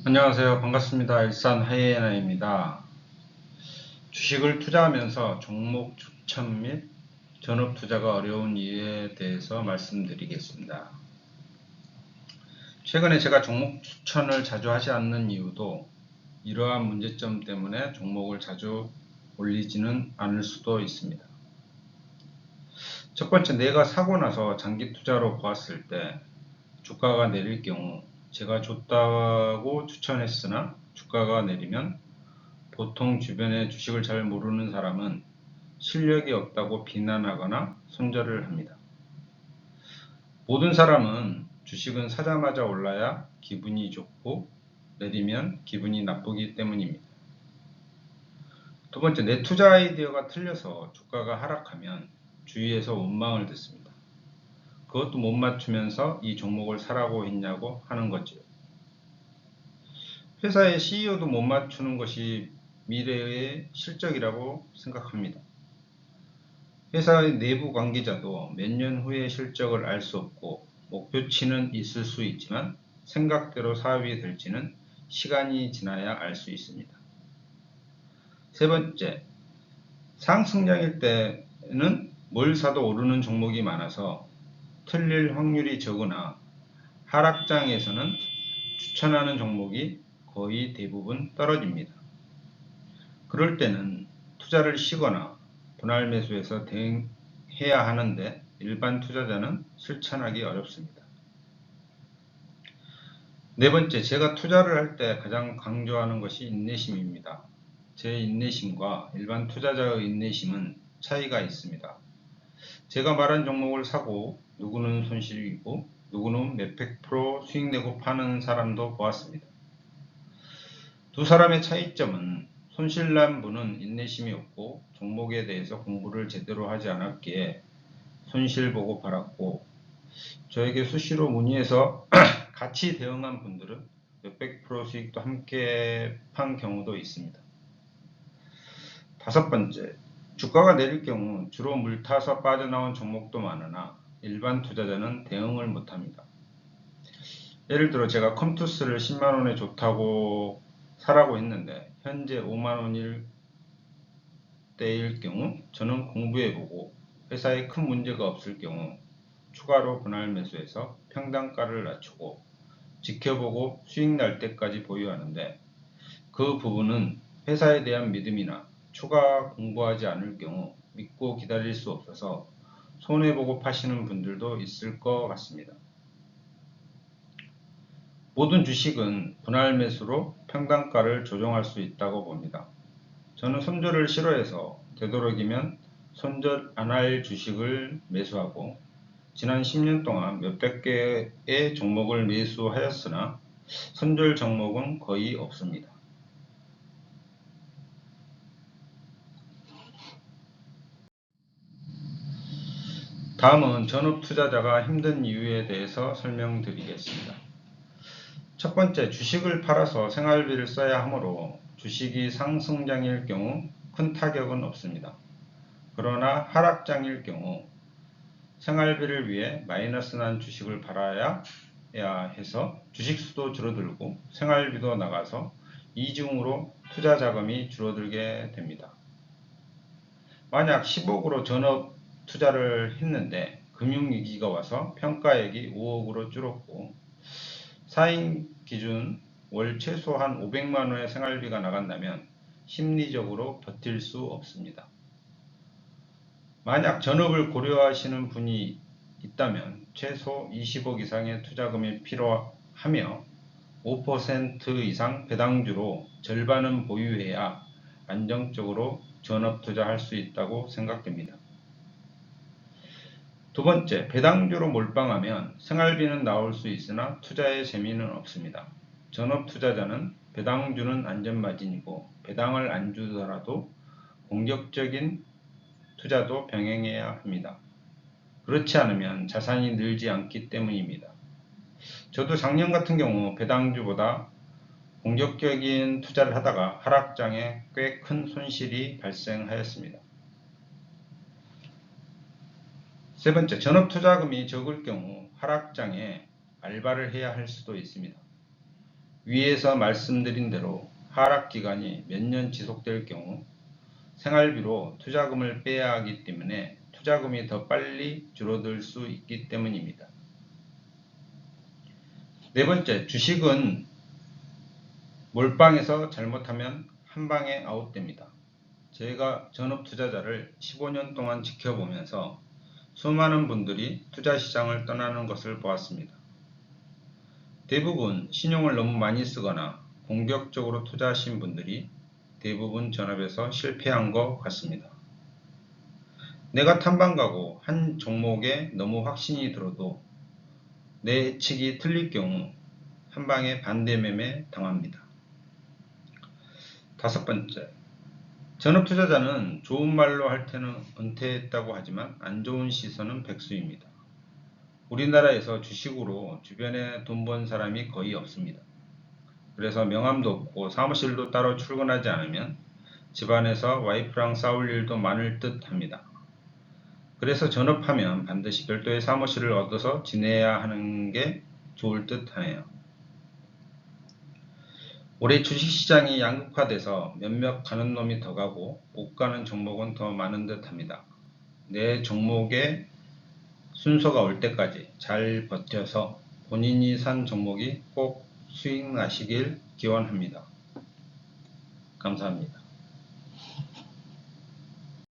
안녕하세요. 반갑습니다. 일산 하이에나입니다. 주식을 투자하면서 종목 추천 및 전업 투자가 어려운 이유에 대해서 말씀드리겠습니다. 최근에 제가 종목 추천을 자주 하지 않는 이유도 이러한 문제점 때문에 종목을 자주 올리지는 않을 수도 있습니다. 첫 번째, 내가 사고 나서 장기 투자로 보았을 때 주가가 내릴 경우 제가 좋다고 추천했으나 주가가 내리면 보통 주변에 주식을 잘 모르는 사람은 실력이 없다고 비난하거나 손절을 합니다. 모든 사람은 주식은 사자마자 올라야 기분이 좋고 내리면 기분이 나쁘기 때문입니다. 두 번째, 내 투자 아이디어가 틀려서 주가가 하락하면 주위에서 원망을 듣습니다. 그것도 못 맞추면서 이 종목을 사라고 했냐고 하는 거죠. 회사의 CEO도 못 맞추는 것이 미래의 실적이라고 생각합니다. 회사의 내부 관계자도 몇 년 후의 실적을 알 수 없고 목표치는 있을 수 있지만 생각대로 사업이 될지는 시간이 지나야 알 수 있습니다. 세 번째, 상승장일 때는 뭘 사도 오르는 종목이 많아서 틀릴 확률이 적으나 하락장에서는 추천하는 종목이 거의 대부분 떨어집니다. 그럴 때는 투자를 쉬거나 분할 매수해서 대응해야 하는데 일반 투자자는 실천하기 어렵습니다. 네 번째, 제가 투자를 할 때 가장 강조하는 것이 인내심입니다. 제 인내심과 일반 투자자의 인내심은 차이가 있습니다. 제가 말한 종목을 사고 누구는 손실이고 누구는 몇백 프로 수익 내고 파는 사람도 보았습니다. 두 사람의 차이점은 손실난 분은 인내심이 없고 종목에 대해서 공부를 제대로 하지 않았기에 손실 보고 팔았고, 저에게 수시로 문의해서 같이 대응한 분들은 몇백 프로 수익도 함께 판 경우도 있습니다. 다섯 번째, 주가가 내릴 경우 주로 물 타서 빠져나온 종목도 많으나 일반 투자자는 대응을 못합니다. 예를 들어 제가 컴투스를 10만원에 좋다고 사라고 했는데 현재 5만원일 때일 경우 저는 공부해보고 회사에 큰 문제가 없을 경우 추가로 분할 매수해서 평단가를 낮추고 지켜보고 수익 날 때까지 보유하는데, 그 부분은 회사에 대한 믿음이나 추가 공부하지 않을 경우 믿고 기다릴 수 없어서 손해보고 파시는 분들도 있을 것 같습니다. 모든 주식은 분할 매수로 평단가를 조정할 수 있다고 봅니다. 저는 손절을 싫어해서 되도록이면 손절 안 할 주식을 매수하고 지난 10년 동안 몇백 개의 종목을 매수하였으나 손절 종목은 거의 없습니다. 다음은 전업 투자자가 힘든 이유에 대해서 설명드리겠습니다. 첫 번째, 주식을 팔아서 생활비를 써야 하므로 주식이 상승장일 경우 큰 타격은 없습니다. 그러나 하락장일 경우 생활비를 위해 마이너스 난 주식을 팔아야 해서 주식 수도 줄어들고 생활비도 나가서 이중으로 투자 자금이 줄어들게 됩니다. 만약 10억으로 전업 투자를 했는데 금융위기가 와서 평가액이 5억으로 줄었고 4인 기준 월 최소한 500만원의 생활비가 나간다면 심리적으로 버틸 수 없습니다. 만약 전업을 고려하시는 분이 있다면 최소 20억 이상의 투자금이 필요하며 5% 이상 배당주로 절반은 보유해야 안정적으로 전업 투자할 수 있다고 생각됩니다. 두 번째, 배당주로 몰빵하면 생활비는 나올 수 있으나 투자의 재미는 없습니다. 전업 투자자는 배당주는 안전마진이고 배당을 안 주더라도 공격적인 투자도 병행해야 합니다. 그렇지 않으면 자산이 늘지 않기 때문입니다. 저도 작년 같은 경우 배당주보다 공격적인 투자를 하다가 하락장에 꽤 큰 손실이 발생하였습니다. 세 번째, 전업 투자금이 적을 경우 하락장에 알바를 해야 할 수도 있습니다. 위에서 말씀드린 대로 하락 기간이 몇 년 지속될 경우 생활비로 투자금을 빼야 하기 때문에 투자금이 더 빨리 줄어들 수 있기 때문입니다. 네 번째, 주식은 몰빵해서 잘못하면 한 방에 아웃됩니다. 제가 전업 투자자를 15년 동안 지켜보면서 수많은 분들이 투자시장을 떠나는 것을 보았습니다. 대부분 신용을 너무 많이 쓰거나 공격적으로 투자하신 분들이 대부분 전업에서 실패한 것 같습니다. 내가 탐방가고 한 종목에 너무 확신이 들어도 내 예측이 틀릴 경우 한 방에 반대 매매 당합니다. 다섯 번째, 전업 투자자는 좋은 말로 할 때는 은퇴했다고 하지만 안 좋은 시선은 백수입니다. 우리나라에서 주식으로 주변에 돈 번 사람이 거의 없습니다. 그래서 명함도 없고 사무실도 따로 출근하지 않으면 집안에서 와이프랑 싸울 일도 많을 듯 합니다. 그래서 전업하면 반드시 별도의 사무실을 얻어서 지내야 하는 게 좋을 듯 하네요. 올해 주식시장이 양극화돼서 몇몇 가는 놈이 더 가고 못 가는 종목은 더 많은 듯 합니다. 내 종목의 순서가 올 때까지 잘 버텨서 본인이 산 종목이 꼭 수익 나시길 기원합니다. 감사합니다.